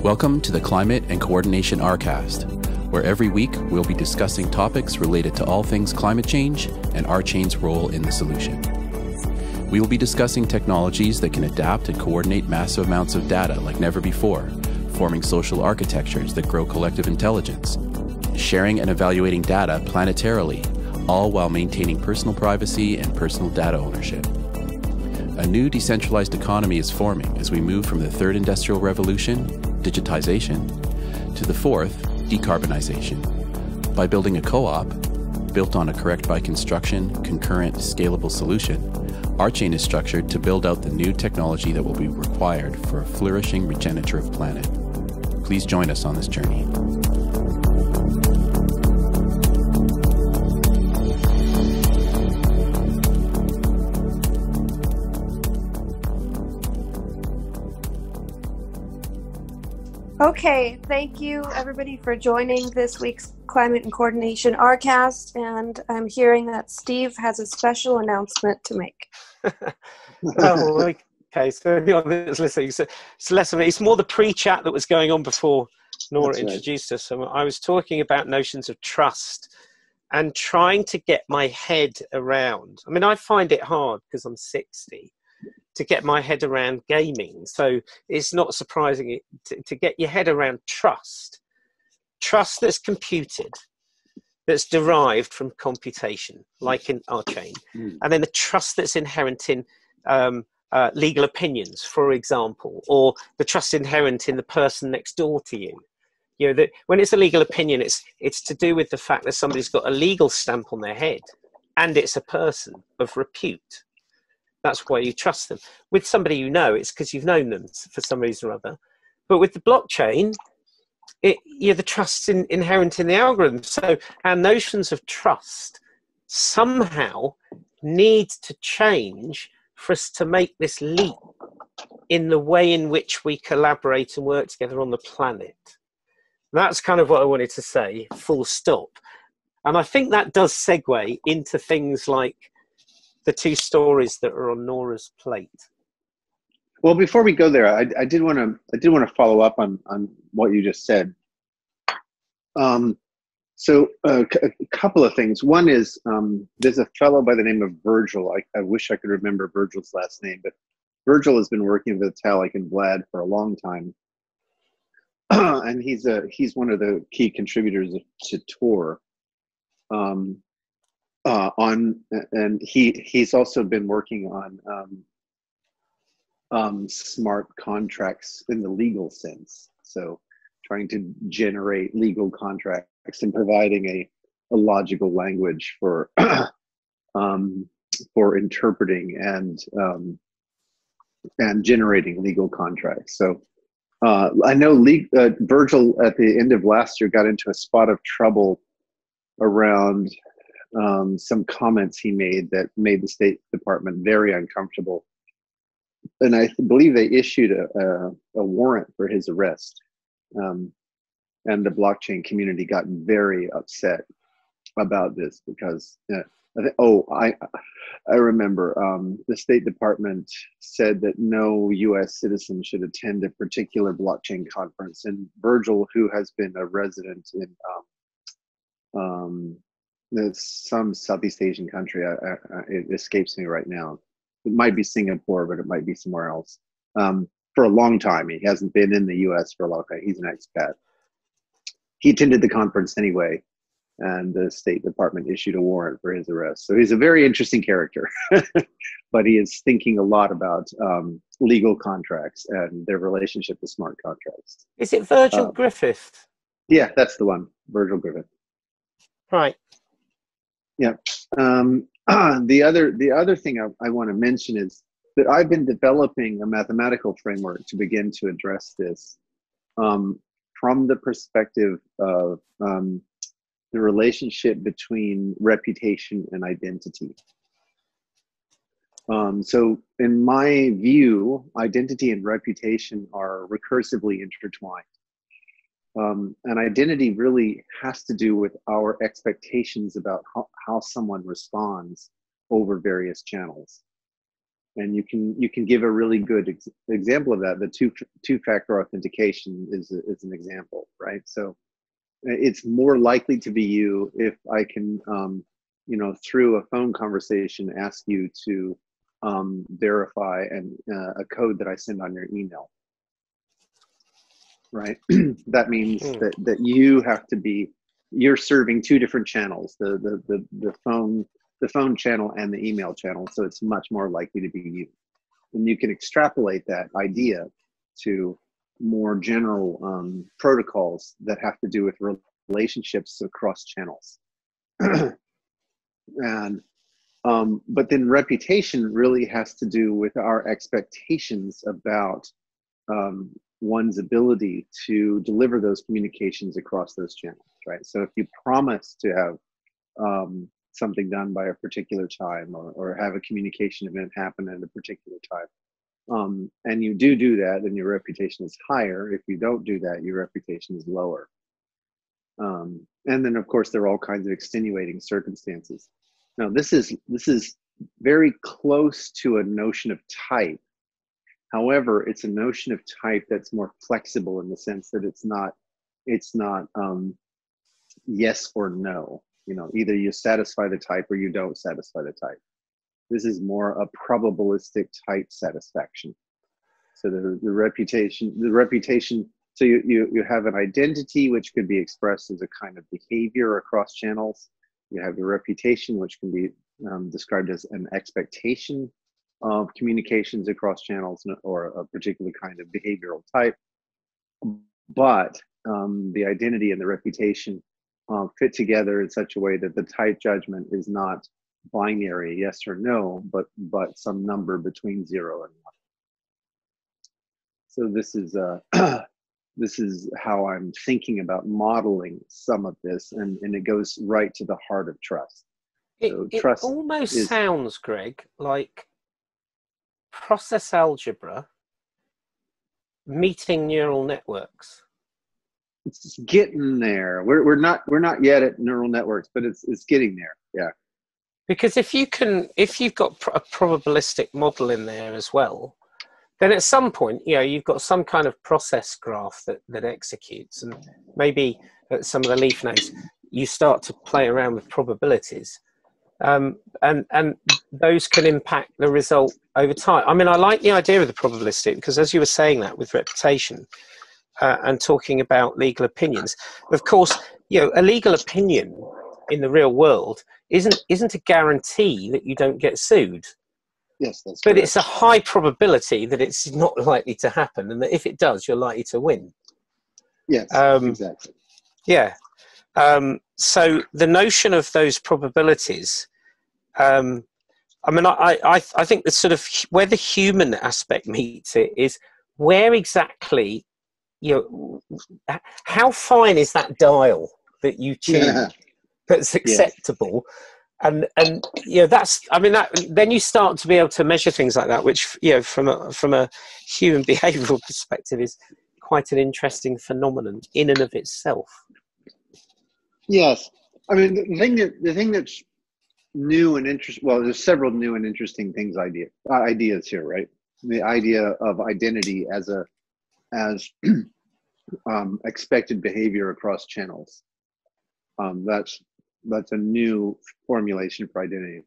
Welcome to the Climate and Coordination RCast, where every week we'll be discussing topics related to all things climate change and our chain's role in the solution. We will be discussing technologies that can adapt and coordinate massive amounts of data like never before, forming social architectures that grow collective intelligence, sharing and evaluating data planetarily, all while maintaining personal privacy and personal data ownership. A new decentralized economy is forming as we move from the third industrial revolution, digitization, to the fourth, decarbonization. By building a co-op, built on a correct by construction, concurrent, scalable solution, our chain is structured to build out the new technology that will be required for a flourishing regenerative planet. Please join us on this journey. Okay, thank you everybody for joining this week's Climate and Coordination RCast, and I'm hearing that Steve has a special announcement to make. Oh, okay, so anyone listening, so it's less of it. It's more the pre-chat that was going on before Nora introduced us. So I was talking about notions of trust and trying to get my head around. I mean, I find it hard because I'm 60. To get my head around gaming. So it's not surprising to get your head around trust that's computed, that's derived from computation, like in our chain, and then the trust that's inherent in legal opinions, for example, or the trust inherent in the person next door to you. You know, that when it's a legal opinion, it's to do with the fact that somebody's got a legal stamp on their head, and it's a person of repute. That's why you trust them. With somebody you know, it's because you've known them for some reason or other. But with the blockchain, the trust's inherent in the algorithm. So our notions of trust somehow need to change for us to make this leap in the way in which we collaborate and work together on the planet. That's kind of what I wanted to say, full stop. And I think that does segue into things like the two stories that are on Nora's plate. Well, before we go there, I did want to follow up on what you just said. So a couple of things. One is there's a fellow by the name of Virgil. I wish I could remember Virgil's last name, but Virgil has been working with Vitalik and Vlad for a long time, and he's one of the key contributors to Tor. And he's also been working on smart contracts in the legal sense. So trying to generate legal contracts and providing a logical language for interpreting and generating legal contracts. So I know Virgil at the end of last year got into a spot of trouble around some comments he made that made the State Department very uncomfortable. And I believe they issued a warrant for his arrest. And the blockchain community got very upset about this because, I remember the State Department said that no U.S. citizen should attend a particular blockchain conference. And Virgil, who has been a resident in some Southeast Asian country, it escapes me right now. It might be Singapore, but it might be somewhere else. For a long time, he hasn't been in the U.S. for a long time. He's an expat. He attended the conference anyway, and the State Department issued a warrant for his arrest. So he's a very interesting character, but he is thinking a lot about legal contracts and their relationship to smart contracts. Is it Virgil Griffith? Yeah, that's the one, Virgil Griffith. Right. Yeah. The other thing I want to mention is that I've been developing a mathematical framework to begin to address this from the perspective of the relationship between reputation and identity. So in my view, identity and reputation are recursively intertwined. And identity really has to do with our expectations about how someone responds over various channels. And you can give a really good example of that. The two-factor authentication is an example, right? So it's more likely to be you if I can, through a phone conversation, ask you to verify a code that I send on your email, right? That means that you have to you're serving two different channels, the phone channel and the email channel, so it's much more likely to be you. And you can extrapolate that idea to more general protocols that have to do with relationships across channels. And but then reputation really has to do with our expectations about one's ability to deliver those communications across those channels, right? So if you promise to have something done by a particular time, or have a communication event happen at a particular time, and you do that, then your reputation is higher. If you don't do that, your reputation is lower. And then of course there are all kinds of extenuating circumstances. Now this is very close to a notion of type. However, it's a notion of type that's more flexible in the sense that it's not yes or no. Either you satisfy the type or you don't satisfy the type. This is more a probabilistic type satisfaction. So the reputation. So you have an identity which could be expressed as a kind of behavior across channels. You have your reputation, which can be described as an expectation of communications across channels, or a particular kind of behavioral type. But the identity and the reputation fit together in such a way that the type judgment is not binary, yes or no, but some number between 0 and 1. So this is how I'm thinking about modeling some of this, and it goes right to the heart of trust. It almost sounds, Greg, like process algebra meeting neural networks. It's getting there. We're not yet at neural networks, but it's getting there. Yeah. Because if you've got a probabilistic model in there as well, then at some point, you've got some kind of process graph that executes, and maybe at some of the leaf nodes, you start to play around with probabilities, and those can impact the result over time. I mean, I like the idea of the probabilistic, because as you were saying that with reputation and talking about legal opinions, of course, a legal opinion in the real world isn't a guarantee that you don't get sued. Yes, that's but correct. It's a high probability that it's not likely to happen, and that if it does, you're likely to win. Yes, exactly. Yeah. So the notion of those probabilities, I think the sort of where the human aspect meets it is where exactly, how fine is that dial that you tune that's acceptable? And that's, then you start to be able to measure things like that, which from a human behavioural perspective is quite an interesting phenomenon in and of itself. Yes, the thing that's new and interesting. Well, there's several new and interesting ideas here, right? The idea of identity as expected behavior across channels. That's a new formulation for identity.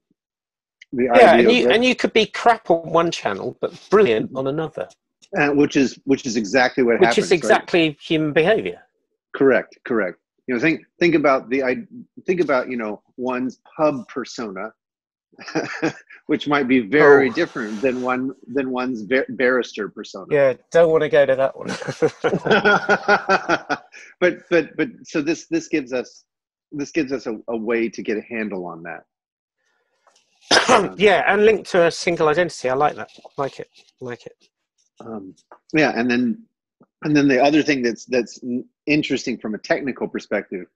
And you could be crap on one channel but brilliant on another, which is exactly what happens. Which is exactly right? Human behavior. Correct. Think about one's pub persona, which might be very different than one's barrister persona. Yeah, don't want to go to that one. but so this gives us a way to get a handle on that. Yeah, and linked to a single identity. I like that. Like it. Yeah, and then the other thing that's interesting from a technical perspective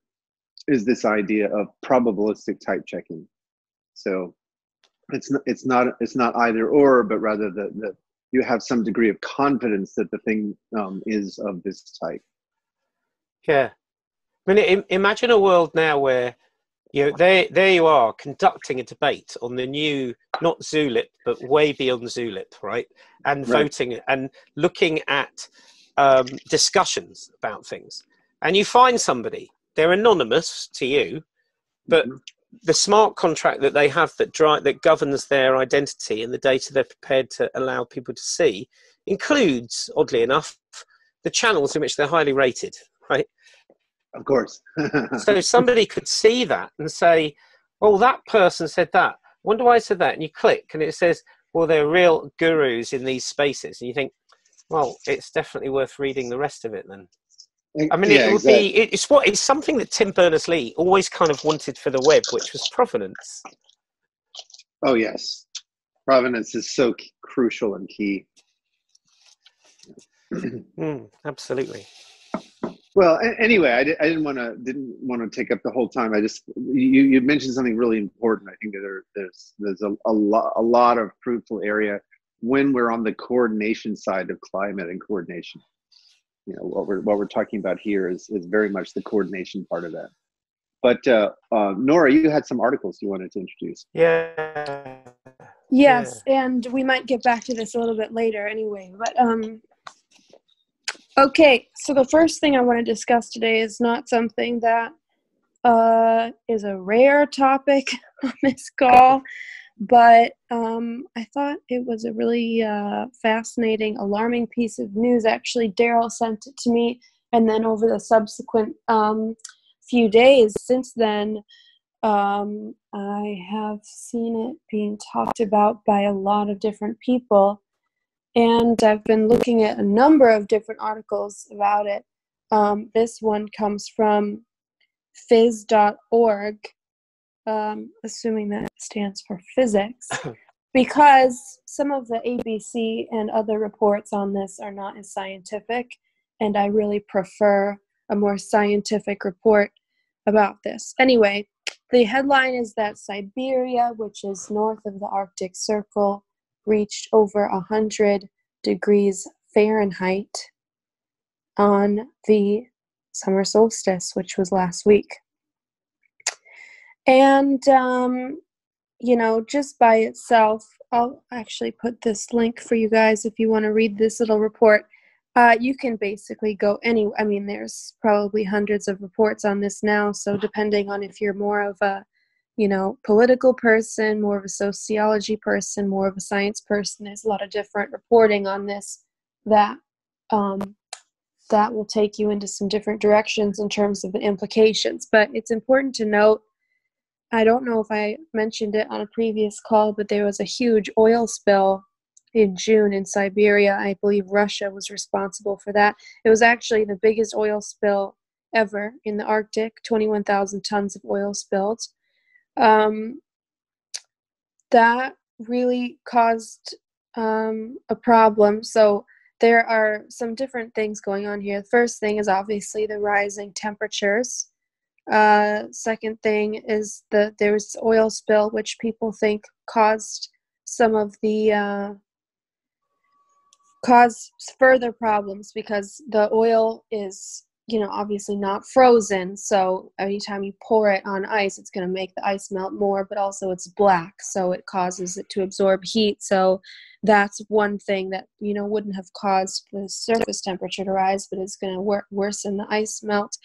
is this idea of probabilistic type checking. So it's not either or, but rather that you have some degree of confidence that the thing is of this type. Yeah. I mean, imagine a world now where, there you are conducting a debate on the new, not Zulip, but way beyond Zulip, right? And Right. voting and looking at discussions about things. And you find somebody, they're anonymous to you, but the smart contract that they have that governs their identity and the data they're prepared to allow people to see includes, oddly enough, the channels in which they're highly rated, right? Of course. So somebody could see that and say, well, that person said that. Wonder why I said that. And you click and it says, well, they're real gurus in these spaces. And you think, well, it's definitely worth reading the rest of it then. I mean, yeah, it would exactly. it's something that Tim Berners-Lee always kind of wanted for the web, which was provenance. Oh, yes. Provenance is so crucial and key. Absolutely. Well, anyway, I didn't want to take up the whole time. I just you mentioned something really important. I think that there's a lot of fruitful area when we're on the coordination side of climate and coordination. What we're talking about here is very much the coordination part of that. But Nora, you had some articles you wanted to introduce. Yeah. Yes, and we might get back to this a little bit later anyway. But okay, so the first thing I want to discuss today is not something that is a rare topic on this call, but I thought it was a really fascinating, alarming piece of news. Actually, Daryl sent it to me, and then over the subsequent few days since then, I have seen it being talked about by a lot of different people. And I've been looking at a number of different articles about it. This one comes from phys.org, assuming that stands for physics, because some of the ABC and other reports on this are not as scientific, and I really prefer a more scientific report about this. Anyway, the headline is that Siberia, which is north of the Arctic Circle, reached over 100 degrees Fahrenheit on the summer solstice, which was last week. And, just by itself, I'll actually put this link for you guys if you want to read this little report. You can basically go there's probably hundreds of reports on this now, so depending on if you're more of a political person, more of a sociology person, more of a science person, there's a lot of different reporting on this that will take you into some different directions in terms of the implications. But it's important to note, I don't know if I mentioned it on a previous call, but there was a huge oil spill in June in Siberia. I believe Russia was responsible for that. It was actually the biggest oil spill ever in the Arctic, 21,000 tons of oil spilled. That really caused a problem. So there are some different things going on here. The first thing is obviously the rising temperatures. Second thing is that there was oil spill, which people think caused some of the caused further problems because the oil is obviously not frozen, so anytime you pour it on ice, it's going to make the ice melt more, but also it's black, so it causes it to absorb heat. So that's one thing that wouldn't have caused the surface temperature to rise, but it's going to worsen the ice melt.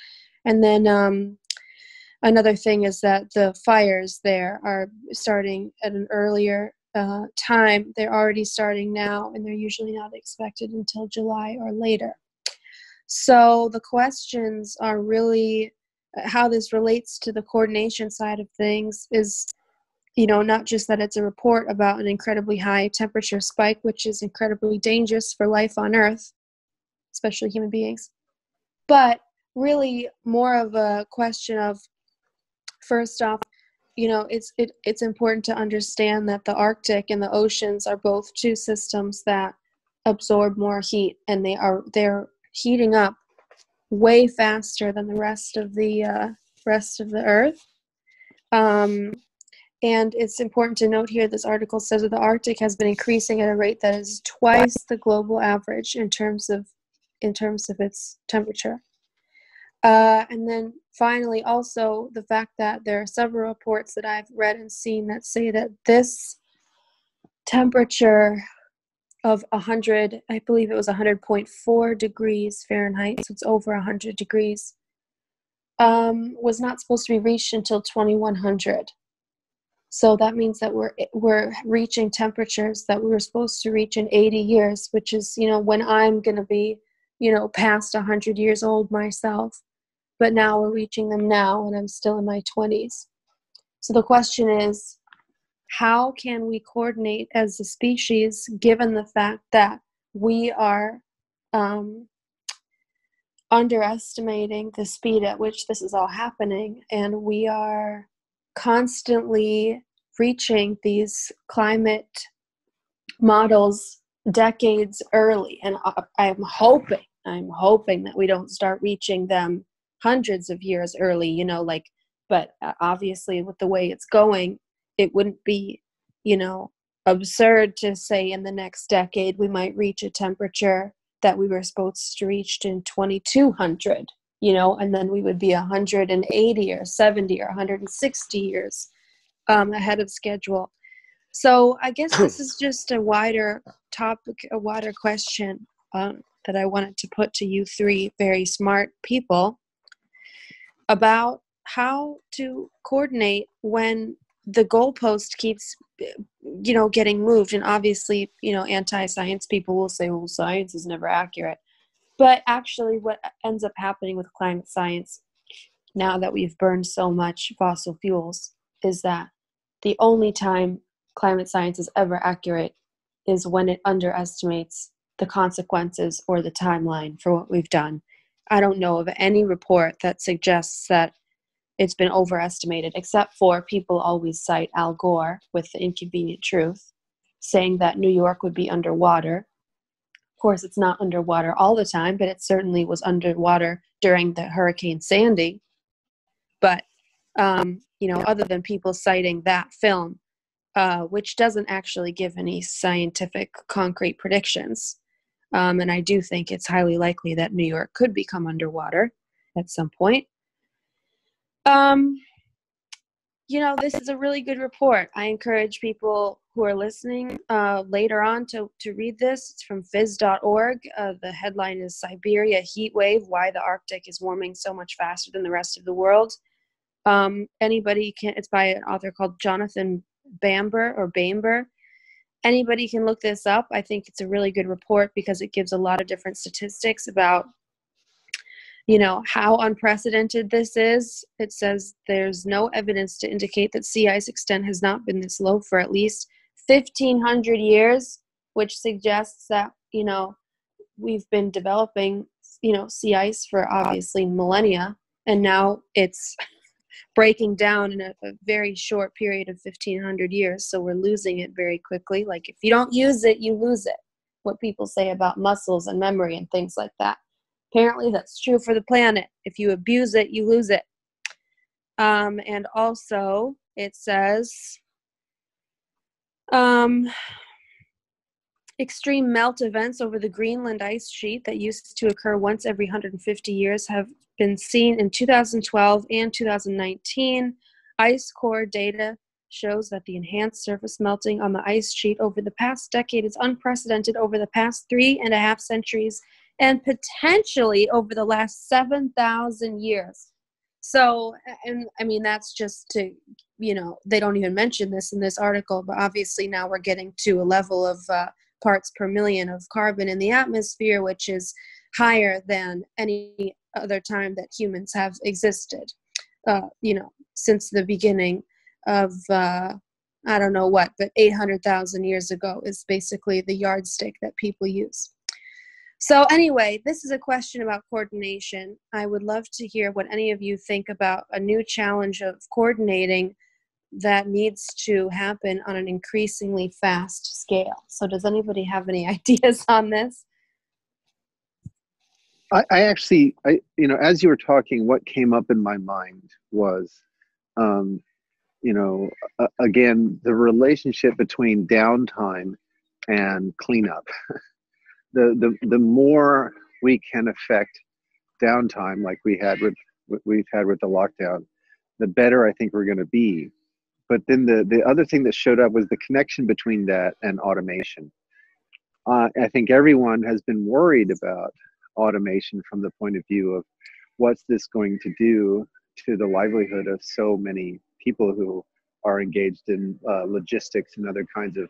And then another thing is that the fires there are starting at an earlier time. They're already starting now, and they're usually not expected until July or later. So the questions are really how this relates to the coordination side of things is, not just that it's a report about an incredibly high temperature spike, which is incredibly dangerous for life on Earth, especially human beings, but really more of a question of, first off, it's important to understand that the Arctic and the oceans are both two systems that absorb more heat, and they're heating up way faster than the rest of the Earth. And it's important to note here, this article says that the Arctic has been increasing at a rate that is twice the global average in terms of its temperature. And then finally, also the fact that there are several reports that I've read and seen that say that this temperature of 100, I believe it was 100.4 degrees Fahrenheit, so it's over 100 degrees, was not supposed to be reached until 2100. So that means that we're reaching temperatures that we were supposed to reach in 80 years, which is, when I'm going to be, past 100 years old myself. But now we're reaching them now, and I'm still in my 20s. So the question is, how can we coordinate as a species, given the fact that we are underestimating the speed at which this is all happening, and we are constantly reaching these climate models decades early? And I'm hoping that we don't start reaching them hundreds of years early, but obviously with the way it's going, it wouldn't be, absurd to say in the next decade we might reach a temperature that we were supposed to reach in 2200, and then we would be 180 or 70 or 160 years ahead of schedule. So I guess this is just a wider topic, a wider question that I wanted to put to you three very smart people about how to coordinate when the goalpost keeps, getting moved. And obviously, anti-science people will say, well, science is never accurate. But actually what ends up happening with climate science, now that we've burned so much fossil fuels, is that the only time climate science is ever accurate is when it underestimates the consequences or the timeline for what we've done. I don't know of any report that suggests that it's been overestimated, except for people always cite Al Gore with The Inconvenient Truth, saying that New York would be underwater. Of course, it's not underwater all the time, but it certainly was underwater during the Hurricane Sandy. But, other than people citing that film, which doesn't actually give any scientific concrete predictions. And I do think it's highly likely that New York could become underwater at some point. This is a really good report. I encourage people who are listening later on to read this. It's from phys.org. The headline is Siberia Heat Wave, Why the Arctic is Warming So Much Faster Than the Rest of the World. It's by an author called Jonathan Baimber. Anybody can look this up. I think it's a really good report because it gives a lot of different statistics about how unprecedented this is. It says there's no evidence to indicate that sea ice extent has not been this low for at least 1,500 years, which suggests that, we've been developing, sea ice for obviously millennia, and now it's breaking down in a very short period of 1,500 years. So we're losing it very quickly. Like if you don't use it, you lose it. What people say about muscles and memory and things like that. Apparently that's true for the planet. If you abuse it, you lose it. And also it says extreme melt events over the Greenland ice sheet that used to occur once every 150 years have been seen in 2012 and 2019. Ice core data shows that the enhanced surface melting on the ice sheet over the past decade is unprecedented over the past 3.5 centuries and potentially over the last 7,000 years. So, and I mean, that's just to, they don't even mention this in this article, but obviously now we're getting to a level of parts per million of carbon in the atmosphere, which is higher than any other time that humans have existed, since the beginning of, I don't know what, but 800,000 years ago is basically the yardstick that people use. So anyway, this is a question about coordination. I would love to hear what any of you think about a new challenge of coordinating that needs to happen on an increasingly fast scale. So does anybody have any ideas on this? I actually, as you were talking, what came up in my mind was, again, the relationship between downtime and cleanup. The more we can affect downtime like we've had with the lockdown, the better I think we're going to be. But then the other thing that showed up was the connection between that and automation. I think everyone has been worried about automation from the point of view of what's this going to do to the livelihood of so many people who are engaged in logistics and other kinds of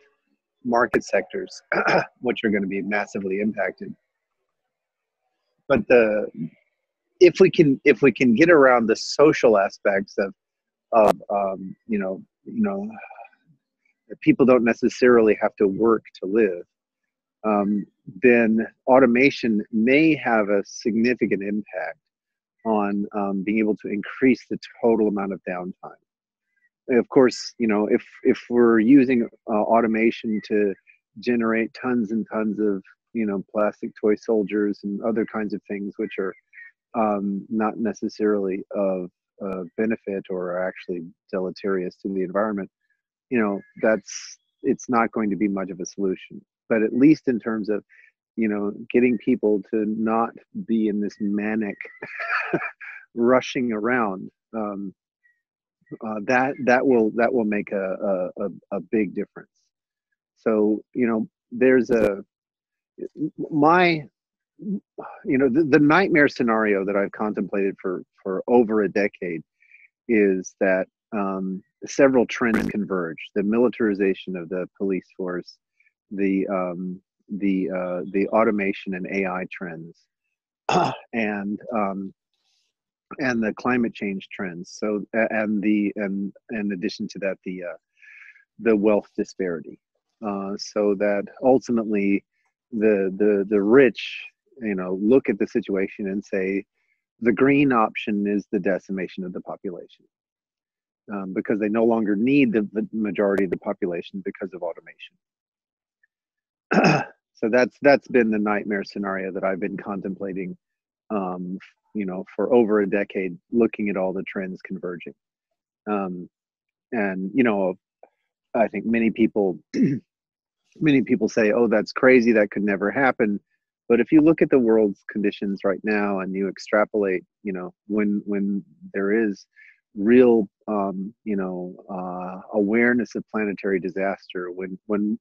market sectors, which are going to be massively impacted. But if we can get around the social aspects of people don't necessarily have to work to live, then automation may have a significant impact on being able to increase the total amount of downtime. Of course, if we're using automation to generate tons and tons of plastic toy soldiers and other kinds of things which are not necessarily of benefit or are actually deleterious to the environment, it's not going to be much of a solution. But at least in terms of getting people to not be in this manic rushing around, that will make a big difference. So there's the nightmare scenario that I've contemplated for over a decade is that several trends converge: the militarization of the police force, the automation and AI trends, and the climate change trends. So and in addition to that, the wealth disparity. So that ultimately the rich look at the situation and say the green option is the decimation of the population, because they no longer need the majority of the population because of automation. So that's been the nightmare scenario that I've been contemplating for over a decade, looking at all the trends converging. I think many people say, oh, that's crazy, that could never happen. But if you look at the world's conditions right now and you extrapolate, when there is real, awareness of planetary disaster, when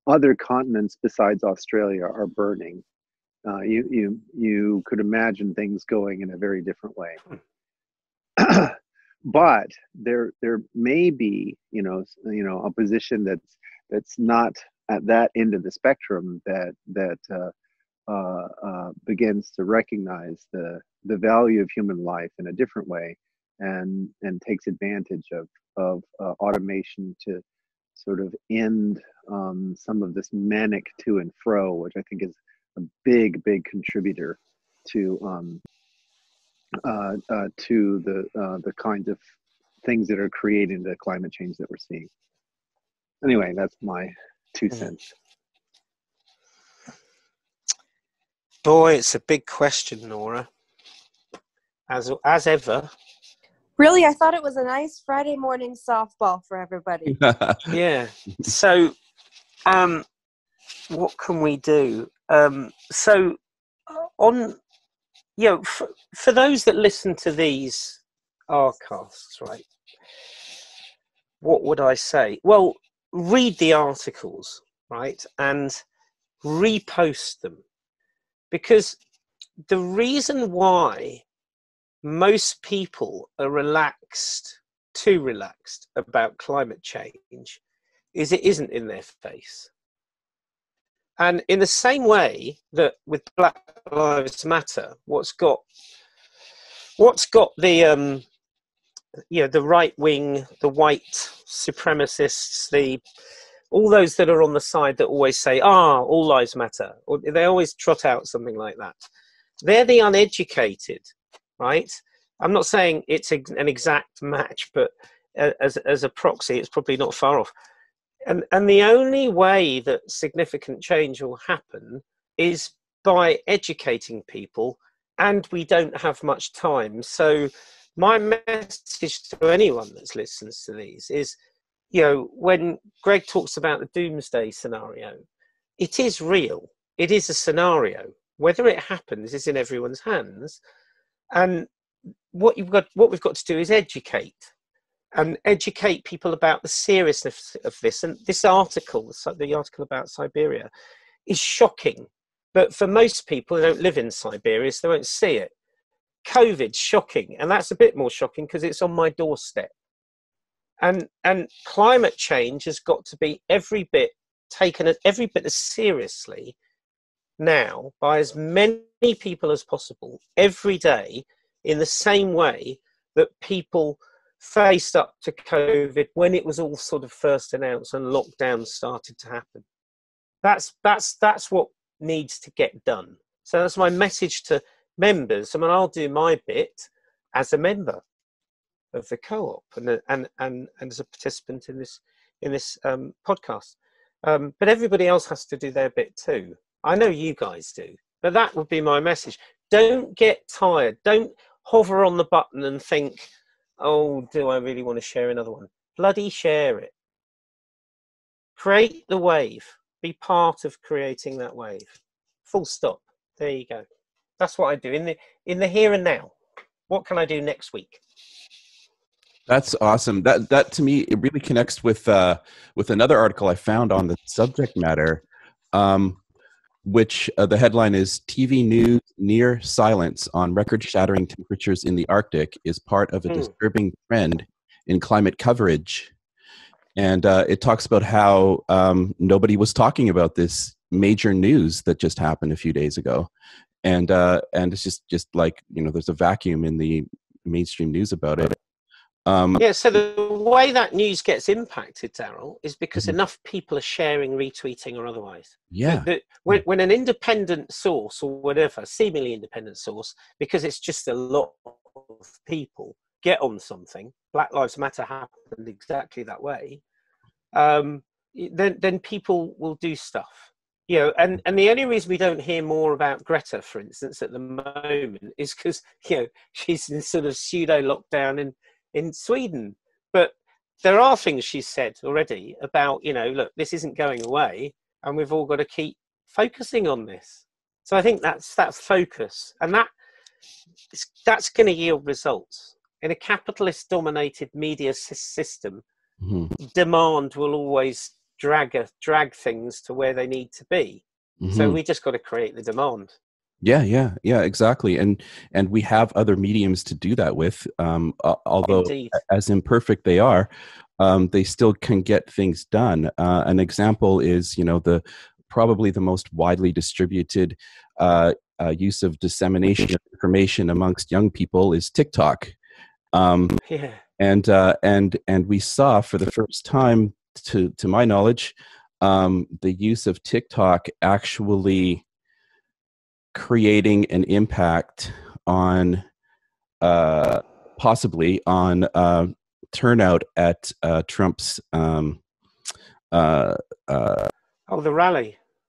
other continents besides Australia are burning, you could imagine things going in a very different way. But there may be a position that's not at that end of the spectrum that begins to recognize the value of human life in a different way, and takes advantage of automation to sort of end some of this manic to and fro, which I think is a big contributor to the kinds of things that are creating the climate change that we're seeing. Anyway, that's my 2 cents. Boy, it's a big question, Nora. As ever. Really, I thought it was a nice Friday morning softball for everybody. Yeah. So, what can we do? For those that listen to these RCasts, right? What would I say? Well, read the articles, right, and repost them, because the reason why most people are too relaxed about climate change is it isn't in their face. And in the same way that with Black Lives Matter, what's got the the right wing, the white supremacists, all those that are on the side that always say, all lives matter, or they always trot out something like that. They're the uneducated, right? I'm not saying it's an exact match, but as a proxy, it's probably not far off. And the only way that significant change will happen is by educating people, and we don't have much time. So my message to anyone that listens to these is, when Greg talks about the doomsday scenario, it is real. It is a scenario. Whether it happens is in everyone's hands. And what we've got to do is educate people about the seriousness of this. And this article, the article about Siberia, is shocking. But for most people who don't live in Siberia, so they won't see it. COVID's shocking, and that's a bit more shocking because it's on my doorstep. And climate change has got to be taken every bit as seriously now by as many people as possible every day, in the same way that people faced up to COVID when it was all sort of first announced and lockdown started to happen. That's what needs to get done. So that's my message to members. I mean, I'll do my bit as a member of the co-op and as a participant in this podcast. But everybody else has to do their bit too. I know you guys do, but that would be my message. Don't get tired. Don't hover on the button and think, oh, do I really want to share another one? Bloody share it. Create the wave. Be part of creating that wave. Full stop. There you go. That's what I do in the here and now. What can I do next week? That's awesome. That to me, it really connects with another article I found on the subject matter, which the headline is "TV News Near Silence on Record-Shattering Temperatures in the Arctic is Part of a Disturbing Trend in Climate Coverage." And it talks about how nobody was talking about this major news that just happened a few days ago, and it's just like, there's a vacuum in the mainstream news about it. So the way that news gets impacted, Daryl, is because enough people are sharing, retweeting, or otherwise. Yeah. When an independent source or whatever, seemingly independent source, because it's just a lot of people get on something, Black Lives Matter happened exactly that way, then people will do stuff. And the only reason we don't hear more about Greta, for instance, at the moment is because, she's in sort of pseudo lockdown in Sweden. But there are things she's said already about, look, this isn't going away and we've all got to keep focusing on this. So I think that's focus, and that's going to yield results. In a capitalist dominated media system, demand will always drag things to where they need to be. So we just got to create the demand. Yeah, exactly. And we have other mediums to do that with, although Indeed. As imperfect they are, they still can get things done. An example is, probably the most widely distributed use of dissemination of information amongst young people is TikTok. And we saw for the first time, to my knowledge, the use of TikTok actually creating an impact on possibly on turnout at Trump's the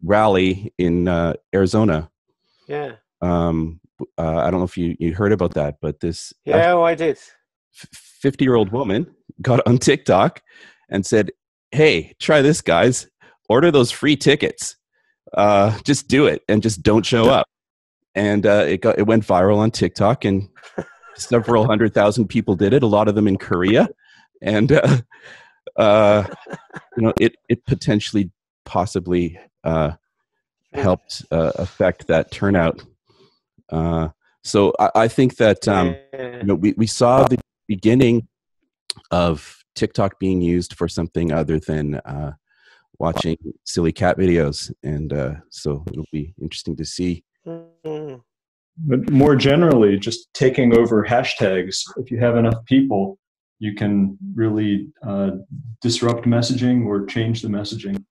rally in Arizona. Yeah. I don't know if you heard about that, but this I did. 50-year-old woman got on TikTok and said, "Hey, try this, guys. Order those free tickets. Just do it and just don't show up." And it went viral on TikTok, and several 100,000 people did it. A lot of them in Korea, and it potentially, possibly helped affect that turnout. So I think that we saw the beginning of TikTok being used for something other than watching silly cat videos, and so it'll be interesting to see. But more generally, just taking over hashtags. If you have enough people, you can really disrupt messaging or change the messaging.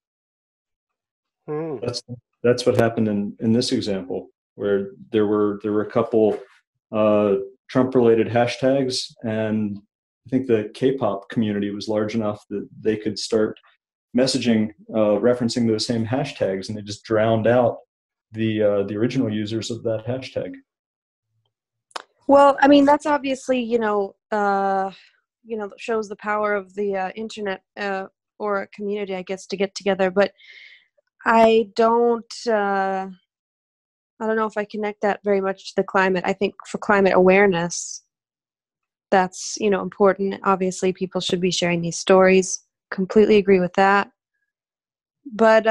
That's what happened in this example, where there were a couple Trump-related hashtags, and I think the K-pop community was large enough that they could start messaging referencing those same hashtags, and they just drowned out the original users of that hashtag. Well, I mean, that's obviously, shows the power of the internet or a community, I guess, to get together. But I don't I don't know if I connect that very much to the climate. I think for climate awareness, that's, important. Obviously, people should be sharing these stories. Completely agree with that. But,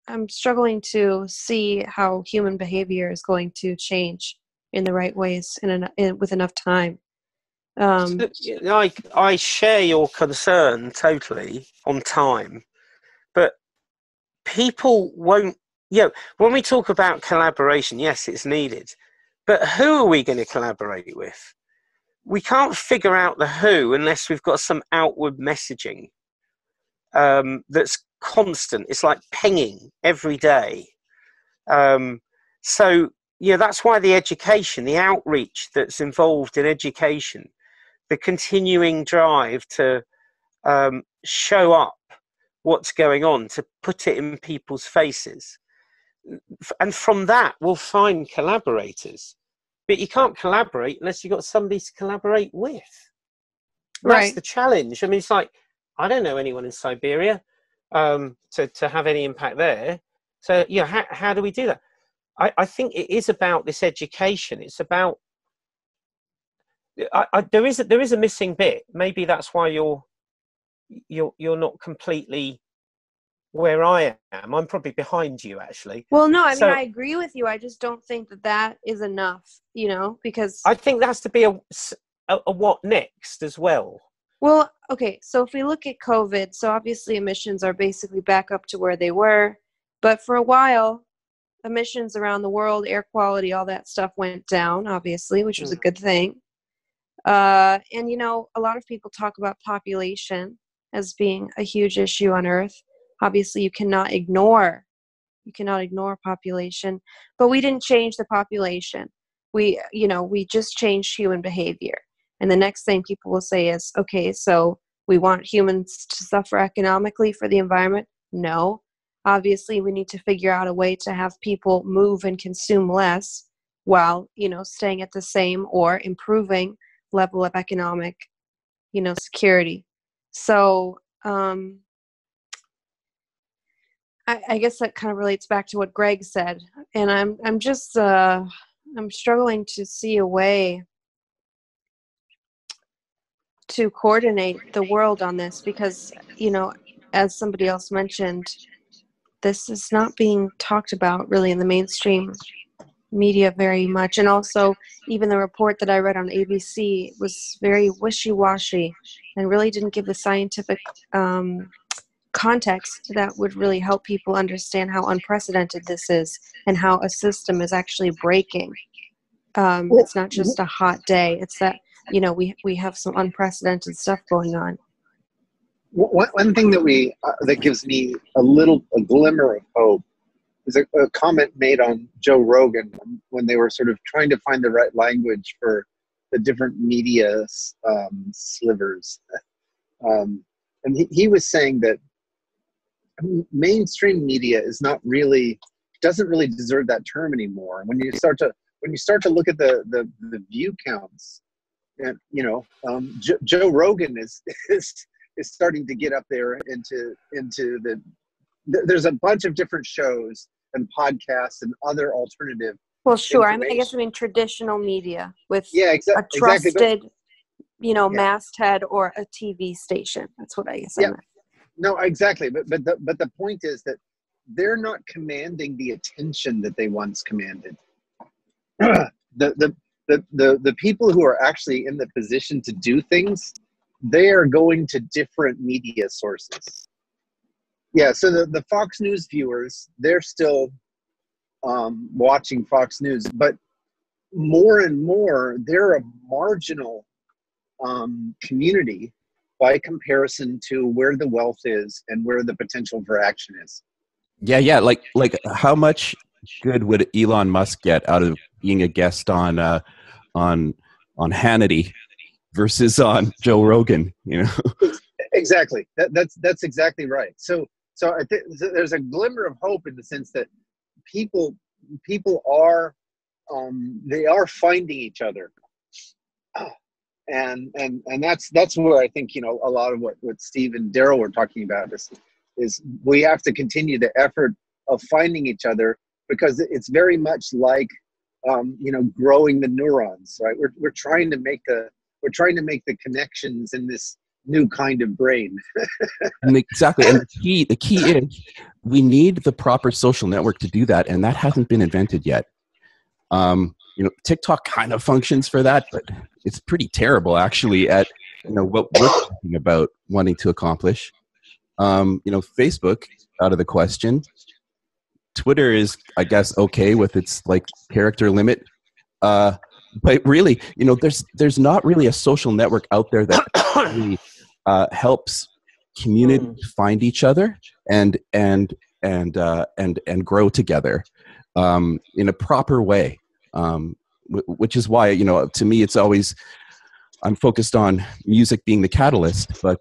I'm struggling to see how human behavior is going to change in the right ways with enough time. I share your concern totally on time, but people won't. When we talk about collaboration, yes, it's needed, but who are we going to collaborate with? We can't figure out the who unless we've got some outward messaging that's constant. It's like pinging every day. So that's why the education, the outreach that's involved in education, the continuing drive to show up what's going on, to put it in people's faces. And from that, we'll find collaborators. But you can't collaborate unless you've got somebody to collaborate with. That's the challenge. I mean, it's like, I don't know anyone in Siberia to have any impact there. So, how do we do that? I think it is about this education. It's about, there is a missing bit. Maybe that's why you're not completely where I am. I'm probably behind you, actually. Well, no, I mean, I agree with you. I just don't think that is enough, because I think there has to be a what next as well. Well, okay, so if we look at COVID, so obviously emissions are basically back up to where they were, but for a while, emissions around the world, air quality, all that stuff went down, obviously, which was a good thing. And, a lot of people talk about population as being a huge issue on Earth. Obviously, you cannot ignore population, but we didn't change the population. We just changed human behavior. And the next thing people will say is, okay, so we want humans to suffer economically for the environment? No. Obviously, we need to figure out a way to have people move and consume less while, staying at the same or improving level of economic, security. So, I guess that kind of relates back to what Greg said, and I'm just I'm struggling to see a way to coordinate the world on this because, as somebody else mentioned, this is not being talked about really in the mainstream media very much, and also even the report that I read on ABC was very wishy-washy and really didn't give the scientific context that would really help people understand how unprecedented this is and how a system is actually breaking. It's not just a hot day. It's that, we have some unprecedented stuff going on. One thing that gives me a glimmer of hope is a comment made on Joe Rogan when they were sort of trying to find the right language for the different media slivers. And he was saying that mainstream media doesn't really deserve that term anymore. When you start to look at the view counts, and Joe Rogan is starting to get up there into there's a bunch of different shows and podcasts and other alternative. Well, sure. I guess traditional media with a trusted, exactly. masthead or a TV station. That's what I guess. Yeah. No, exactly. But the point is that they're not commanding the attention that they once commanded. The people who are actually in the position to do things, they are going to different media sources. Yeah, so the Fox News viewers, they're still watching Fox News, but more and more, they're a marginal community by comparison to where the wealth is and where the potential for action is. Yeah. Like how much good would Elon Musk get out of being a guest on Hannity versus on Joe Rogan? Exactly. That's exactly right. So I think there's a glimmer of hope in the sense that people are they are finding each other, and that's where I think a lot of what Steve and Daryl were talking about is we have to continue the effort of finding each other, because it's very much like growing the neurons, right? We're trying to make the connections in this new kind of brain. Exactly. And the key is we need the proper social network to do that, and that hasn't been invented yet. TikTok kind of functions for that, but it's pretty terrible actually at what we're talking about wanting to accomplish. Facebook out of the question. Twitter is, I guess, okay with its like character limit. But really, there's not really a social network out there that really helps communities find each other and grow together in a proper way. Which is why, to me, it's always, I'm focused on music being the catalyst, but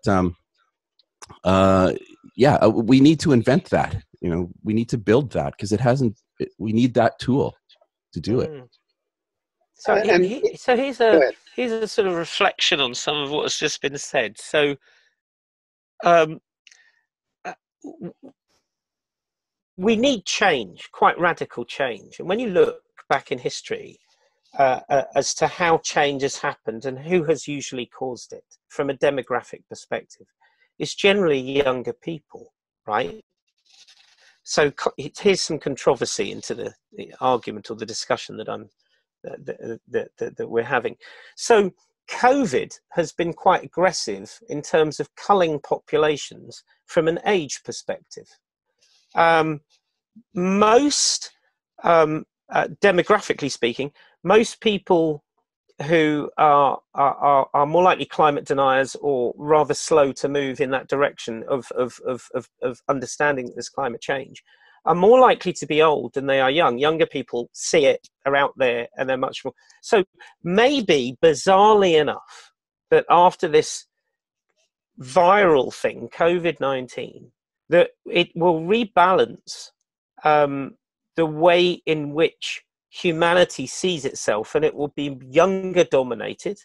we need to invent that. We need to build that because we need that tool to do it. So here's a sort of reflection on some of what has just been said. So we need change, quite radical change. And when you look back in history as to how change has happened and who has usually caused it from a demographic perspective, it's generally younger people, right? So here's some controversy into the argument or the discussion that we're having. So COVID has been quite aggressive in terms of culling populations from an age perspective. Demographically speaking, most people who are more likely climate deniers or rather slow to move in that direction of understanding that there's climate change are more likely to be old than they are young. Younger people see it, are out there, and they're much more. So maybe, bizarrely enough, that after this viral thing, COVID-19, that it will rebalance the way in which humanity sees itself, and it will be younger dominated.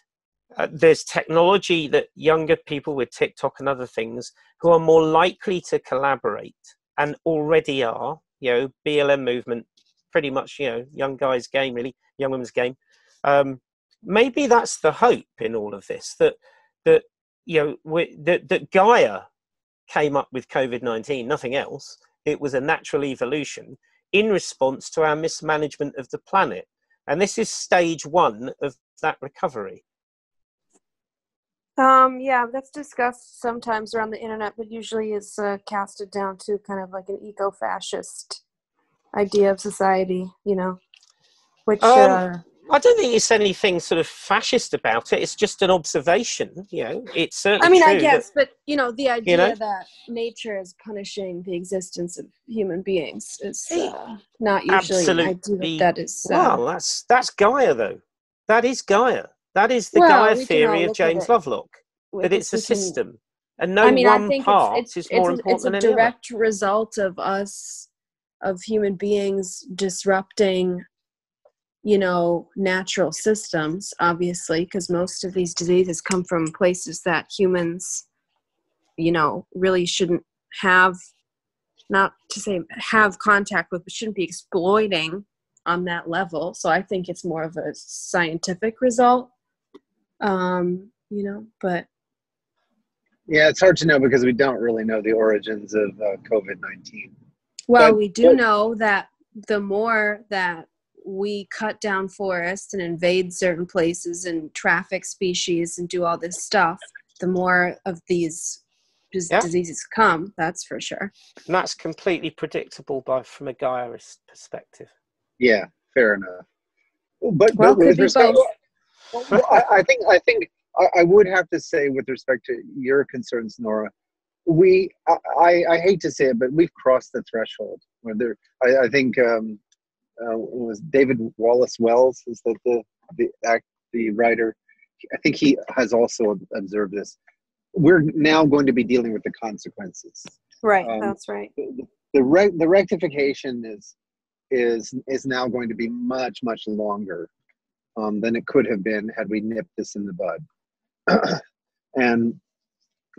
There's technology that younger people with TikTok and other things who are more likely to collaborate and already are, BLM movement, pretty much, young guys' game, really, young women's game. Maybe that's the hope in all of this, that Gaia came up with COVID-19, nothing else. It was a natural evolution in response to our mismanagement of the planet. And this is stage one of that recovery. That's discussed sometimes around the internet, but usually is casted down to kind of like an eco-fascist idea of society, which... I don't think it's anything sort of fascist about it. It's just an observation, It's certainly I true guess, but the idea that nature is punishing the existence of human beings is not usually an idea that is. Well, that's Gaia, though. That is Gaia. That is the Gaia theory of James Lovelock. That it's a system, and no one part is more important than any other. It's a direct result of human beings disrupting natural systems, obviously, because most of these diseases come from places that humans, really shouldn't have, not to say have contact with, but shouldn't be exploiting on that level. So I think it's more of a scientific result, but. Yeah, it's hard to know because we don't really know the origins of COVID-19. Well, we do know that the more that we cut down forests and invade certain places and traffic species and do all this stuff, the more of these diseases come, that's for sure. And that's completely predictable from a Gaiaist perspective. Yeah, fair enough. But could with be respect, both. I think I would have to say, with respect to your concerns, Nora, I hate to say it, but we've crossed the threshold. I think was David Wallace Wells, is that the writer? I think he has also observed this. We're now going to be dealing with the consequences. Right, that's right. The rectification is now going to be much longer than it could have been had we nipped this in the bud. And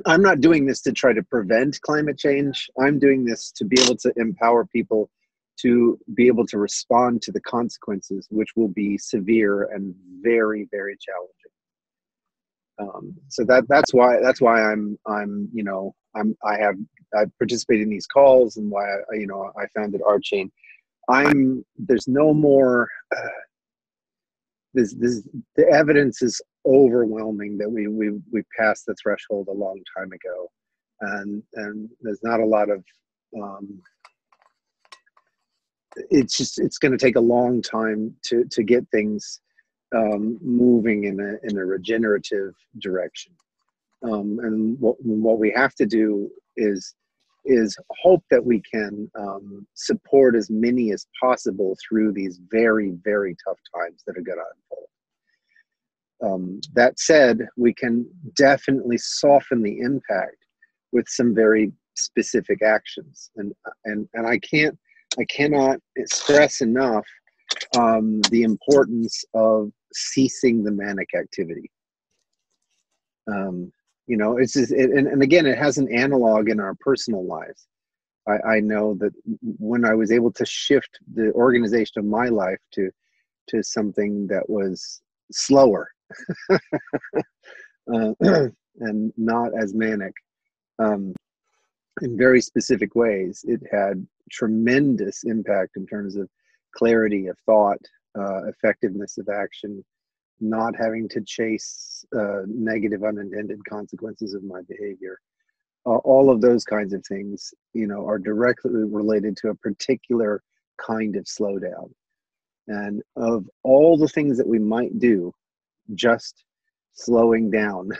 I'm not doing this to try to prevent climate change. I'm doing this to be able to empower people to be able to respond to the consequences, which will be severe and very, very challenging. So that's why I participate in these calls, and why I founded RChain. There's no more. The evidence is overwhelming that we passed the threshold a long time ago, and there's not a lot of. It's going to take a long time to get things moving in a regenerative direction, and what we have to do is hope that we can support as many as possible through these very, very tough times that are going to unfold. That said, we can definitely soften the impact with some very specific actions, and I cannot stress enough the importance of ceasing the manic activity. It's just, and again, it has an analog in our personal lives. I know that when I was able to shift the organization of my life to something that was slower and not as manic, in very specific ways, it had tremendous impact in terms of clarity of thought, effectiveness of action, not having to chase negative unintended consequences of my behavior. All of those kinds of things, are directly related to a particular kind of slowdown. And of all the things that we might do, just slowing down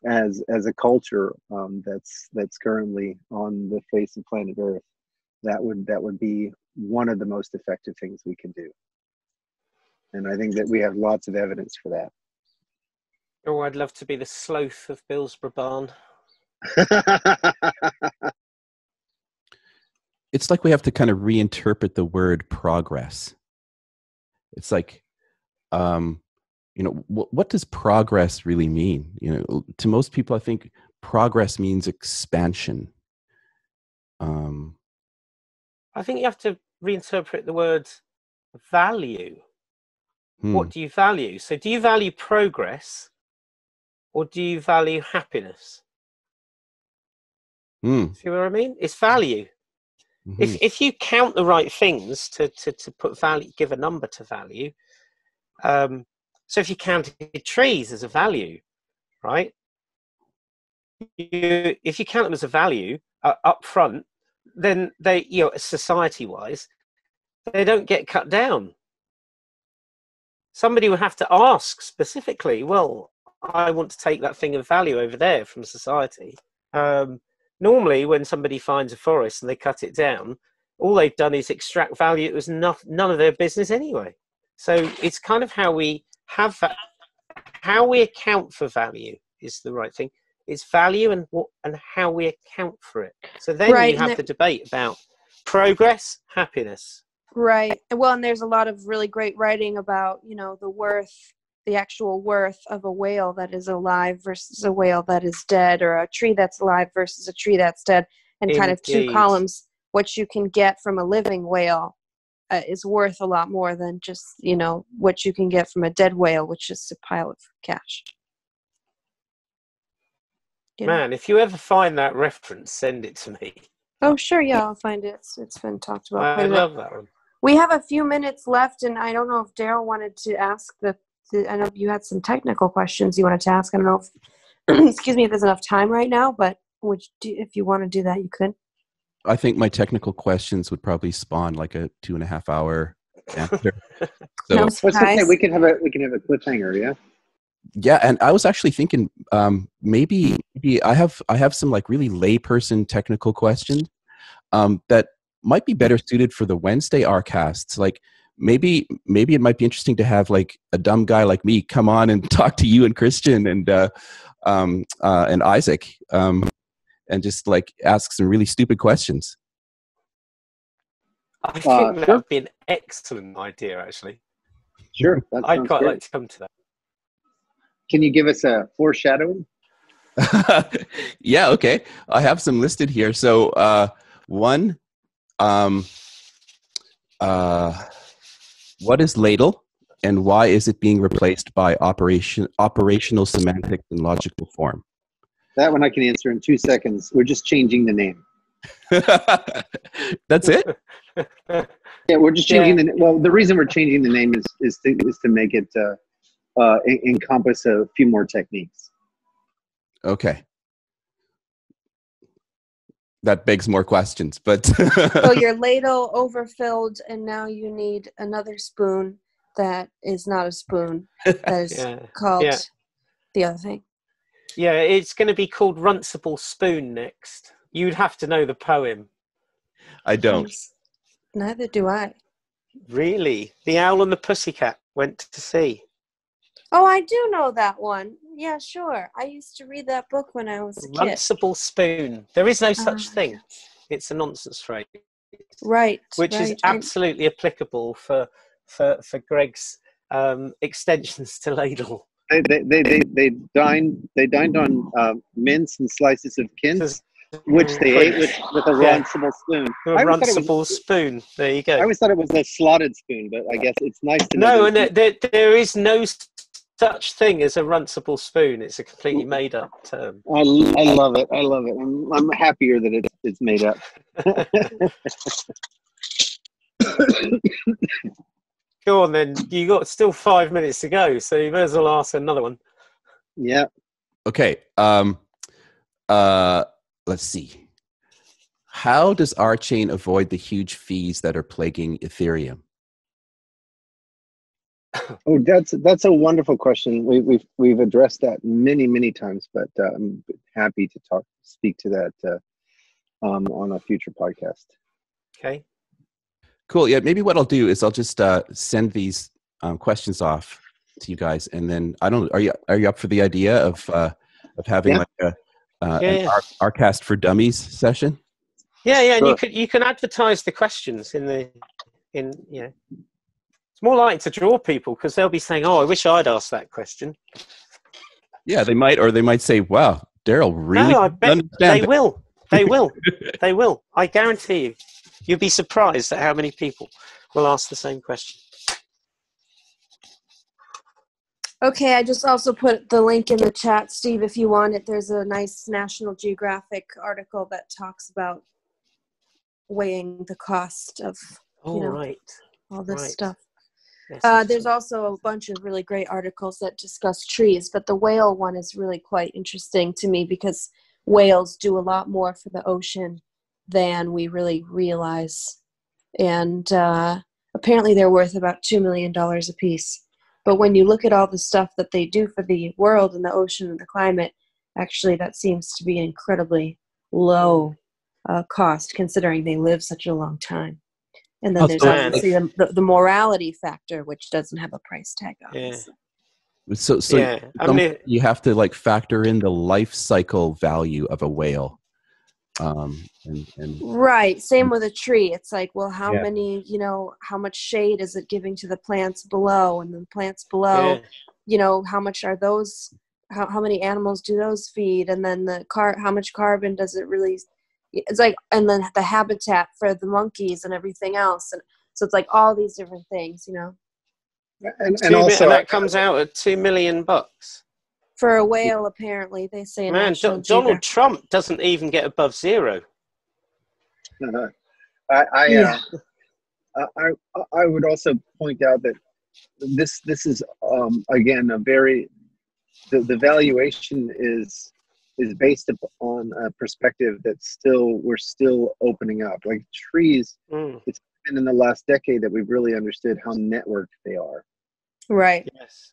as a culture that's currently on the face of planet Earth, that would be one of the most effective things we can do. And I think that we have lots of evidence for that. Oh, I'd love to be the sloth of Billsborough Barn. It's like we have to kind of reinterpret the word progress. It's like, what does progress really mean? To most people, I think progress means expansion. I think you have to reinterpret the word value. What do you value? So do you value progress, or do you value happiness? See what I mean? It's value. Mm-hmm. If you count the right things to put value, give a number to value. So if you counted trees as a value, right? If you count them as a value up front, then they, society-wise, they don't get cut down. Somebody would have to ask specifically, well, I want to take that thing of value over there from society. Normally, when somebody finds a forest and they cut it down, all they've done is extract value. It was none of their business anyway. So it's kind of how we have that, how we account for value is the right thing. It's value and how we account for it. So then you have the debate about progress, happiness. Right. Well, and there's a lot of really great writing about, the actual worth of a whale that is alive versus a whale that is dead, or a tree that's alive versus a tree that's dead, and kind of two columns. What you can get from a living whale is worth a lot more than just, what you can get from a dead whale, which is a pile of cash. Man, if you ever find that reference, send it to me. Oh, sure. Yeah, I'll find it. It's been talked about quite a bit. I love that one. We have a few minutes left, and I don't know if Daryl wanted to ask I know you had some technical questions you wanted to ask. I don't know if, excuse me, if there's enough time right now, but if you want to do that, you could. I think my technical questions would probably spawn like a 2.5 hour answer. So, what's to say we can have a cliffhanger, yeah? Yeah, and I was actually thinking maybe I have some like really layperson technical questions that might be better suited for the Wednesday RCasts. Like maybe it might be interesting to have like a dumb guy like me come on and talk to you and Christian and Isaac and just like ask some really stupid questions. I think that would be an excellent idea, actually. Sure, I'd quite like to come to that. Can you give us a foreshadowing? Yeah, okay. I have some listed here. So one, what is ladle and why is it being replaced by operational semantics and logical form? That one I can answer in 2 seconds. We're just changing the name. That's it? Yeah, we're just changing the. Well, the reason we're changing the name is to make it encompass a few more techniques. Okay. That begs more questions, but So your ladle overfilled, and now you need another spoon that is not a spoon. That is called the other thing. Yeah, it's going to be called Runcible Spoon next. You'd have to know the poem. I don't. Neither do I. Really? The Owl and the Pussycat went to sea. Oh, I do know that one. Yeah, sure. I used to read that book when I was a kid. Runcible Spoon. There is no such thing. Yes. It's a nonsense phrase. Right. Which is absolutely applicable for Greg's extensions to ladle. They dined on mince and slices of quince, which they ate with a runcible spoon. A runcible spoon. There you go. I always thought it was a slotted spoon, but I guess it's nice to know. No, and there is no such thing as a runcible spoon. It's a completely made up term. I love it. I love it. I'm happier that it's made up. Go on then. You got still 5 minutes to go, so you may as well ask another one. Yeah. Okay. Let's see. How does our chain avoid the huge fees that are plaguing Ethereum? Oh, that's a wonderful question. We've addressed that many times, but I'm happy to speak to that on a future podcast. Okay. Cool. Yeah, maybe what I'll do is I'll just send these questions off to you guys, and then I don't. Are you up for the idea of having like an RCast for Dummies session? Yeah, and you can advertise the questions in. It's more likely to draw people because they'll be saying, "Oh, I wish I'd asked that question." Yeah, they might, or they might say, "Wow, Daryl really." No, I bet they will. They will. They will. I guarantee you. You'll be surprised at how many people will ask the same question. Okay, I just also put the link in the chat, Steve, if you want it. There's a nice National Geographic article that talks about weighing the cost of all this stuff. Yes, there's also a bunch of really great articles that discuss trees, but the whale one is really quite interesting to me because whales do a lot more for the ocean than we really realize. And apparently they're worth about $2 million a piece. But when you look at all the stuff that they do for the world and the ocean and the climate, actually that seems to be incredibly low cost considering they live such a long time. And then there's obviously the morality factor, which doesn't have a price tag on it. So you have to like factor in the life cycle value of a whale. Right. Same with a tree. It's like, well, how many, how much shade is it giving to the plants below? And the plants below, how much are those, how many animals do those feed? And then how much carbon does it release? It's like, and then the habitat for the monkeys and everything else. And so it's like all these different things, And also that comes out at $2 million. For a whale, apparently, they say. Man, Donald Trump doesn't even get above zero. I would also point out that this is again the valuation is based on a perspective that we're still opening up. Like trees, it's been in the last decade that we've really understood how networked they are. Right. Yes.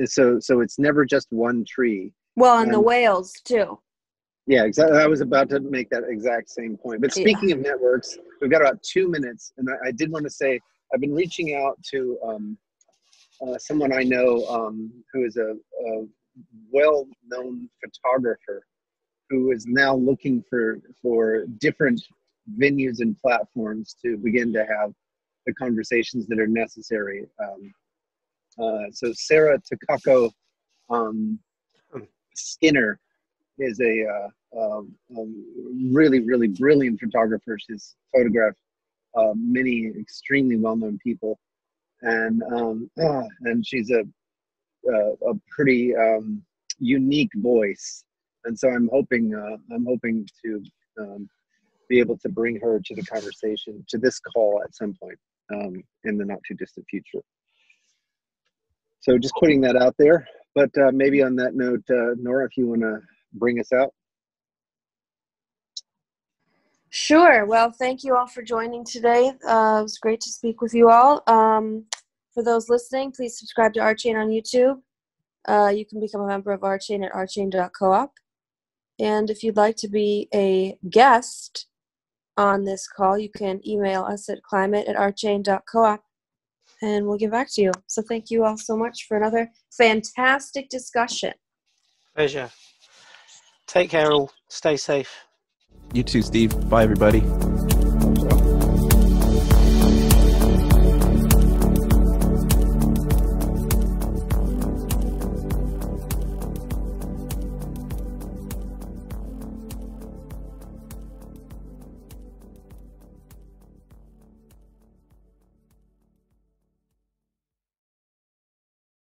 So it's never just one tree. Well, and the whales too. Yeah, exactly. I was about to make that exact same point. But speaking of networks, we've got about 2 minutes, and I did want to say I've been reaching out to someone I know who is a well-known photographer who is now looking for different venues and platforms to begin to have the conversations that are necessary. So Sarah Takako Skinner is a really, really brilliant photographer. She's photographed many extremely well-known people, and she's a pretty unique voice. And so I'm hoping to be able to bring her to the conversation, to this call at some point in the not too distant future. So just putting that out there. But maybe on that note, Nora, if you want to bring us out. Sure. Well, thank you all for joining today. It was great to speak with you all. For those listening, please subscribe to RChain on YouTube. You can become a member of RChain at rchain.coop. And if you'd like to be a guest on this call, you can email us at climate@rchain.coop, and we'll get back to you. So thank you all so much for another fantastic discussion. Pleasure. Take care all. Stay safe. You too, Steve. Bye, everybody.